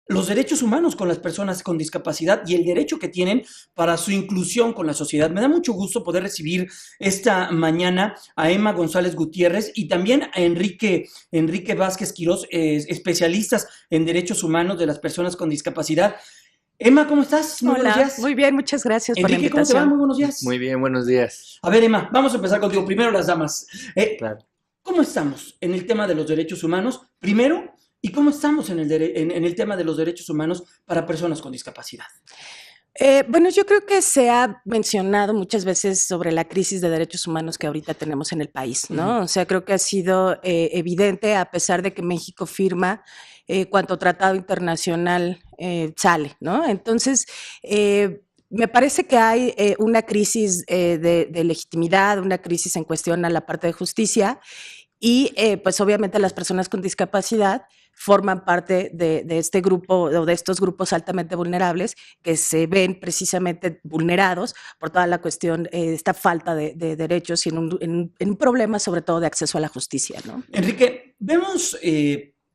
los derechos humanos con las personas con discapacidad y el derecho que tienen para su inclusión con la sociedad. Me da mucho gusto poder recibir esta mañana a Emma González Gutiérrez y también a Enrique Vázquez Quirós, especialistas en derechos humanos de las personas con discapacidad. Emma, ¿cómo estás? Muy buenos Hola, días. muy bien, muchas gracias por la Enrique, ¿cómo te va? invitación. Muy buenos días. Muy bien, buenos días. A ver, Emma, vamos a empezar contigo. Primero las damas. Claro. ¿Cómo estamos en el tema de los derechos humanos? Primero, ¿y cómo estamos en el tema de los derechos humanos para personas con discapacidad? Bueno, yo creo que se ha mencionado muchas veces sobre la crisis de derechos humanos que ahorita tenemos en el país, ¿no? O sea, creo que ha sido evidente a pesar de que México firma cuanto tratado internacional sale, ¿no? Entonces, me parece que hay una crisis de legitimidad, una crisis en cuestión a la parte de justicia y pues obviamente las personas con discapacidad forman parte de este grupo o de estos grupos altamente vulnerables que se ven precisamente vulnerados por toda la cuestión, esta falta de derechos y en un problema sobre todo de acceso a la justicia, ¿no? Enrique, vemos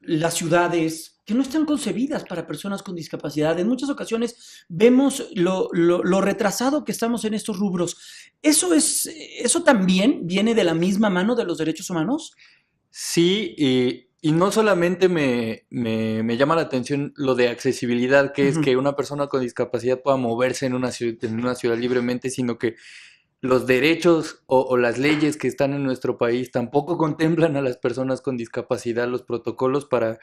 las ciudades que no están concebidas para personas con discapacidad. En muchas ocasiones vemos lo retrasado que estamos en estos rubros. ¿Eso también viene de la misma mano de los derechos humanos? Sí, y no solamente me llama la atención lo de accesibilidad, que es que una persona con discapacidad pueda moverse en una ciudad libremente, sino que los derechos o las leyes que están en nuestro país tampoco contemplan a las personas con discapacidad, los protocolos para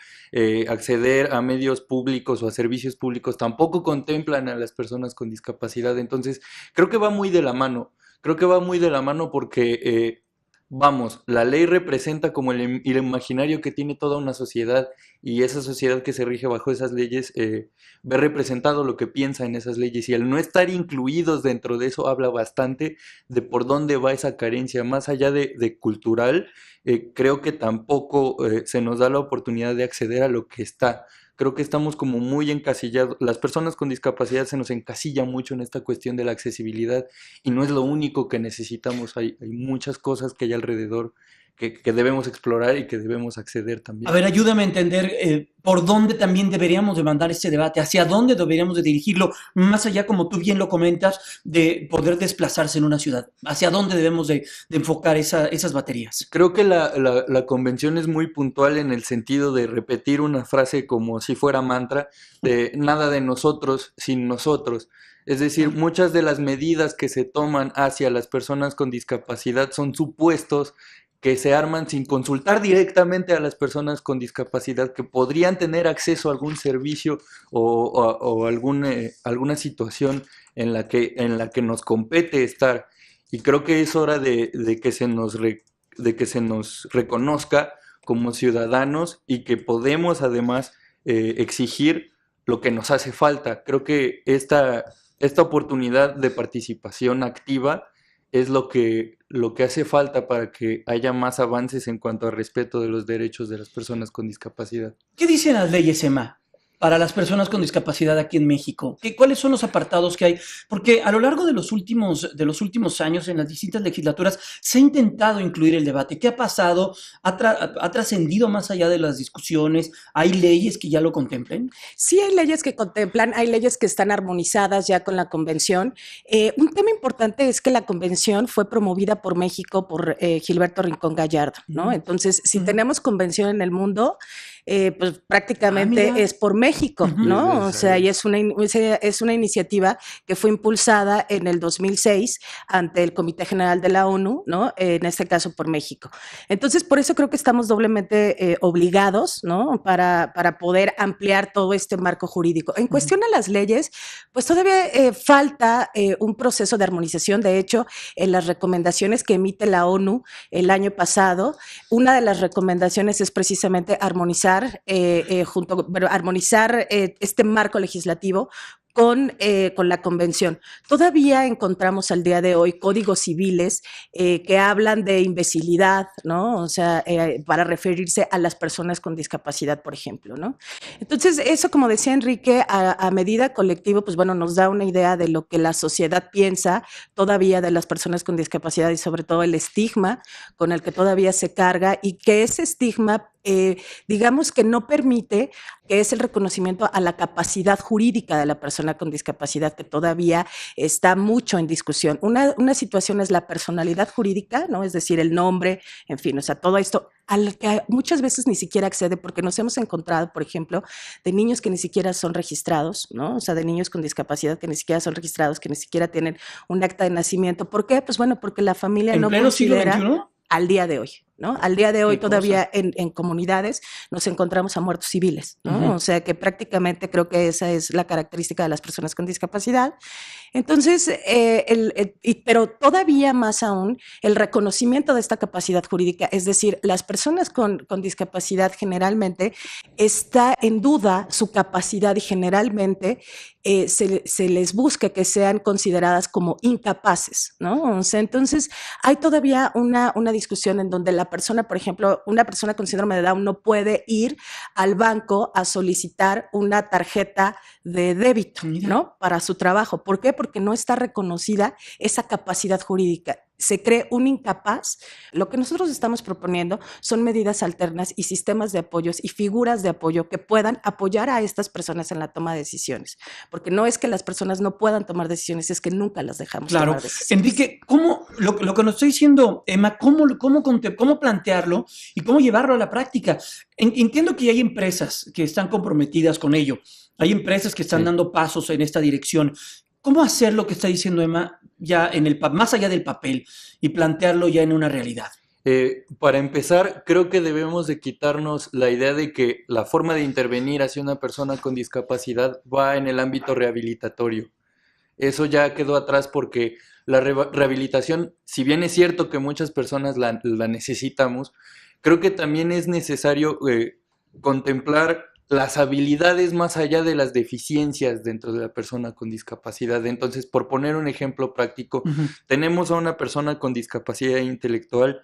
acceder a medios públicos o a servicios públicos tampoco contemplan a las personas con discapacidad. Entonces, creo que va muy de la mano. Creo que va muy de la mano porque, vamos, la ley representa como el imaginario que tiene toda una sociedad y esa sociedad que se rige bajo esas leyes ve representado lo que piensa en esas leyes y el no estar incluidos dentro de eso habla bastante de por dónde va esa carencia, más allá de cultural, creo que tampoco se nos da la oportunidad de acceder a lo que está. Creo que estamos como muy encasillados, las personas con discapacidad se nos encasilla mucho en esta cuestión de la accesibilidad y no es lo único que necesitamos, hay muchas cosas que hay alrededor que debemos explorar y que debemos acceder A también. ver, ayúdame a entender por dónde también deberíamos de mandar este debate, hacia dónde deberíamos de dirigirlo, más allá, como tú bien lo comentas, de poder desplazarse en una ciudad. ¿Hacia dónde debemos de enfocar esas baterías? Creo que la convención es muy puntual en el sentido de repetir una frase como si fuera mantra, de nada de nosotros sin nosotros. Es decir, muchas de las medidas que se toman hacia las personas con discapacidad son supuestos que se arman sin consultar directamente a las personas con discapacidad que podrían tener acceso a algún servicio o alguna situación en la que nos compete estar. Y creo que es hora de que se nos reconozca como ciudadanos y que podemos además exigir lo que nos hace falta. Creo que esta oportunidad de participación activa es lo que hace falta para que haya más avances en cuanto al respeto de los derechos de las personas con discapacidad. ¿Qué dicen las leyes, Emma, para las personas con discapacidad aquí en México? ¿Cuáles son los apartados que hay? Porque a lo largo de los últimos años, en las distintas legislaturas, se ha intentado incluir el debate. ¿Qué ha pasado? ¿Ha trascendido más allá de las discusiones? ¿Hay leyes que ya lo contemplen? Sí hay leyes que contemplan, hay leyes que están armonizadas ya con la convención. Un tema importante es que la convención fue promovida por México, por Gilberto Rincón Gallardo, ¿no? Entonces, si tenemos convención en el mundo, pues prácticamente Mira. es por México, ¿no? O sea, y es una iniciativa que fue impulsada en el 2006 ante el Comité General de la ONU, ¿no? En este caso por México. Entonces, por eso creo que estamos doblemente obligados, ¿no? Para poder ampliar todo este marco jurídico. En cuestión a las leyes, pues todavía falta un proceso de armonización. De hecho, en las recomendaciones que emite la ONU el año pasado, una de las recomendaciones es precisamente armonizar este marco legislativo con la convención. Todavía encontramos al día de hoy códigos civiles que hablan de imbecilidad, ¿no? O sea, para referirse a las personas con discapacidad, por ejemplo, ¿no? Entonces, eso, como decía Enrique, a medida colectivo, pues bueno, nos da una idea de lo que la sociedad piensa todavía de las personas con discapacidad y sobre todo el estigma con el que todavía se carga y que ese estigma digamos que no permite, que es el reconocimiento a la capacidad jurídica de la persona con discapacidad, que todavía está mucho en discusión. Una situación es la personalidad jurídica, ¿no? Es decir, el nombre, en fin, o sea, todo esto al que muchas veces ni siquiera accede, porque nos hemos encontrado, por ejemplo, de niños que ni siquiera son registrados, ¿no? O sea, de niños con discapacidad que ni siquiera son registrados, que ni siquiera tienen un acta de nacimiento. ¿Por qué? Pues bueno, porque la familia no considera... ¿En pleno siglo XXI? Al día de hoy, ¿no? Al día de hoy Qué todavía cosa. en comunidades nos encontramos a muertos civiles, ¿no? Ujú. O sea que prácticamente creo que esa es la característica de las personas con discapacidad. Entonces, pero todavía más aún, el reconocimiento de esta capacidad jurídica, es decir, las personas con discapacidad generalmente está en duda su capacidad y generalmente se les busca que sean consideradas como incapaces, ¿no? O sea, entonces hay todavía una discusión en donde la persona, por ejemplo, una persona con síndrome de Down no puede ir al banco a solicitar una tarjeta de débito, Mira. ¿no? Para su trabajo. ¿Por qué? Porque no está reconocida esa capacidad jurídica. Se cree un incapaz. Lo que nosotros estamos proponiendo son medidas alternas y sistemas de apoyos y figuras de apoyo que puedan apoyar a estas personas en la toma de decisiones. Porque no es que las personas no puedan tomar decisiones, es que nunca las dejamos Claro. tomar decisiones. Enrique, ¿cómo, lo que nos está diciendo Emma, cómo plantearlo y cómo llevarlo a la práctica? Entiendo que hay empresas que están comprometidas con ello. Hay empresas que están Sí. dando pasos en esta dirección. ¿Cómo hacer lo que está diciendo Emma ya más allá del papel y plantearlo ya en una realidad? Para empezar, creo que debemos de quitarnos la idea de que la forma de intervenir hacia una persona con discapacidad va en el ámbito rehabilitatorio. Eso ya quedó atrás porque la rehabilitación, si bien es cierto que muchas personas la necesitamos, creo que también es necesario contemplar las habilidades más allá de las deficiencias dentro de la persona con discapacidad. Entonces, por poner un ejemplo práctico, Ujú. tenemos a una persona con discapacidad intelectual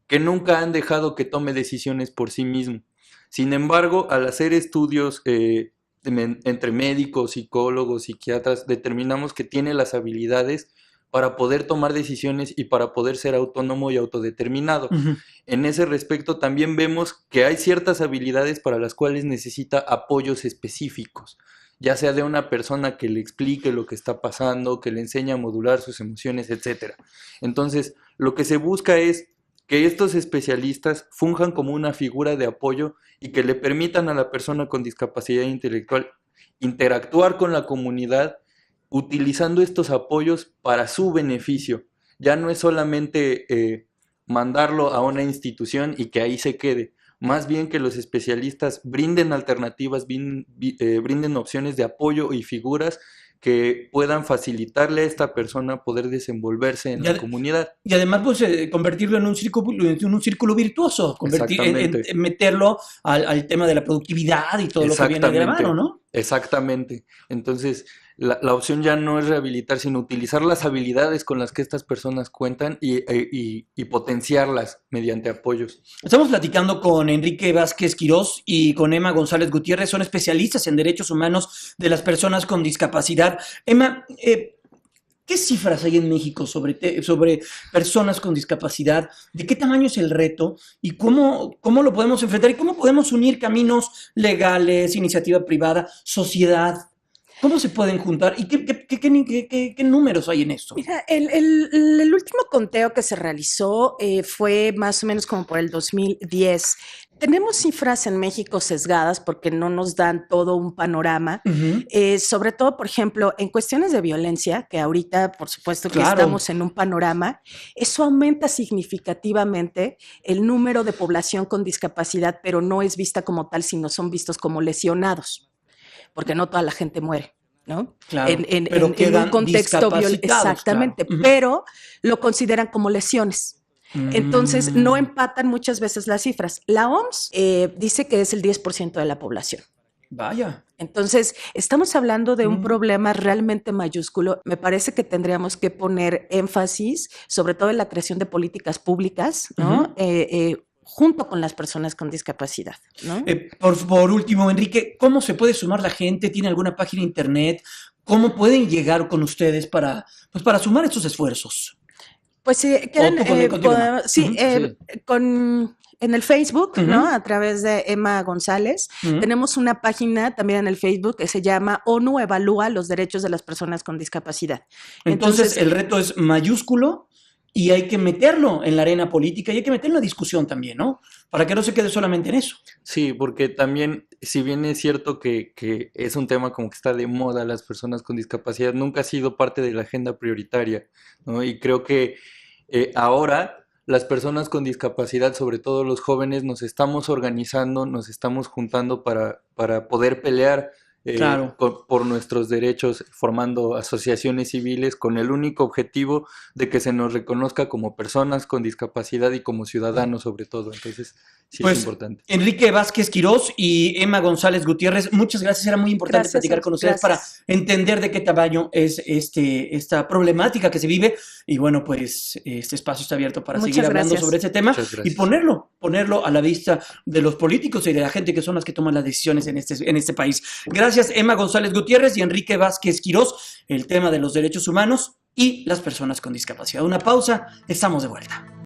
que nunca han dejado que tome decisiones por sí mismo. Sin embargo, al hacer estudios entre médicos, psicólogos, psiquiatras, determinamos que tiene las habilidades para poder tomar decisiones y para poder ser autónomo y autodeterminado. Ujú. En ese respecto también vemos que hay ciertas habilidades para las cuales necesita apoyos específicos, ya sea de una persona que le explique lo que está pasando, que le enseñe a modular sus emociones, etc. Entonces, lo que se busca es que estos especialistas funjan como una figura de apoyo y que le permitan a la persona con discapacidad intelectual interactuar con la comunidad utilizando estos apoyos para su beneficio. Ya no es solamente mandarlo a una institución y que ahí se quede, más bien que los especialistas brinden alternativas, brinden opciones de apoyo y figuras que puedan facilitarle a esta persona poder desenvolverse en la comunidad. Y además, pues, convertirlo en un círculo virtuoso, Exactamente. meterlo al tema de la productividad y todo lo que viene de la mano, ¿no? Exactamente. Entonces, la opción ya no es rehabilitar, sino utilizar las habilidades con las que estas personas cuentan y potenciarlas mediante apoyos. Estamos platicando con Enrique Vázquez Quirós y con Emma González Gutiérrez, son especialistas en derechos humanos de las personas con discapacidad. Emma, ¿qué cifras hay en México sobre personas con discapacidad? ¿De qué tamaño es el reto? ¿Y cómo lo podemos enfrentar? ¿Y cómo podemos unir caminos legales, iniciativa privada, sociedad? ¿Cómo se pueden juntar? ¿Y qué números hay en esto? Mira, el último conteo que se realizó fue más o menos como por el 2010. Tenemos cifras en México sesgadas porque no nos dan todo un panorama, sobre todo, por ejemplo, en cuestiones de violencia, que ahorita, por supuesto, que estamos en un panorama, eso aumenta significativamente el número de población con discapacidad, pero no es vista como tal, sino son vistos como lesionados, porque no toda la gente muere, ¿no? Claro, en un contexto violento. Exactamente, claro. Pero lo consideran como lesiones. Entonces, no empatan muchas veces las cifras. La OMS dice que es el 10% de la población. Vaya. Entonces, estamos hablando de un problema realmente mayúsculo. Me parece que tendríamos que poner énfasis, sobre todo en la creación de políticas públicas, ¿no? Junto con las personas con discapacidad, ¿no? Por último, Enrique, ¿cómo se puede sumar la gente? ¿Tiene alguna página de internet? ¿Cómo pueden llegar con ustedes para sumar estos esfuerzos? Pues en el Facebook, Ujú. ¿no? A través de Emma González. Ujú. Tenemos una página también en el Facebook que se llama ONU Evalúa los Derechos de las Personas con Discapacidad. Entonces, el reto es mayúsculo y hay que meterlo en la arena política y hay que meterlo en la discusión también, ¿no? Para que no se quede solamente en eso. Sí, porque también, si bien es cierto que es un tema como que está de moda las personas con discapacidad, nunca ha sido parte de la agenda prioritaria, ¿no? Y creo que ahora las personas con discapacidad, sobre todo los jóvenes, nos estamos organizando, nos estamos juntando para poder pelear Claro. por nuestros derechos, formando asociaciones civiles con el único objetivo de que se nos reconozca como personas con discapacidad y como ciudadanos sobre todo. Entonces, sí es Pues importante. Enrique Vázquez Quirós y Emma González Gutiérrez, muchas gracias. Era muy importante Gracias, platicar con ustedes para gracias. entender de qué tamaño es esta problemática que se vive. Y bueno, pues este espacio está abierto para Muchas seguir hablando gracias. sobre ese tema Muchas y gracias. ponerlo a la vista de los políticos y de la gente que son las que toman las decisiones en este país. Gracias, Emma González Gutiérrez y Enrique Vázquez Quirós, el tema de los derechos humanos y las personas con discapacidad. Una pausa, estamos de vuelta.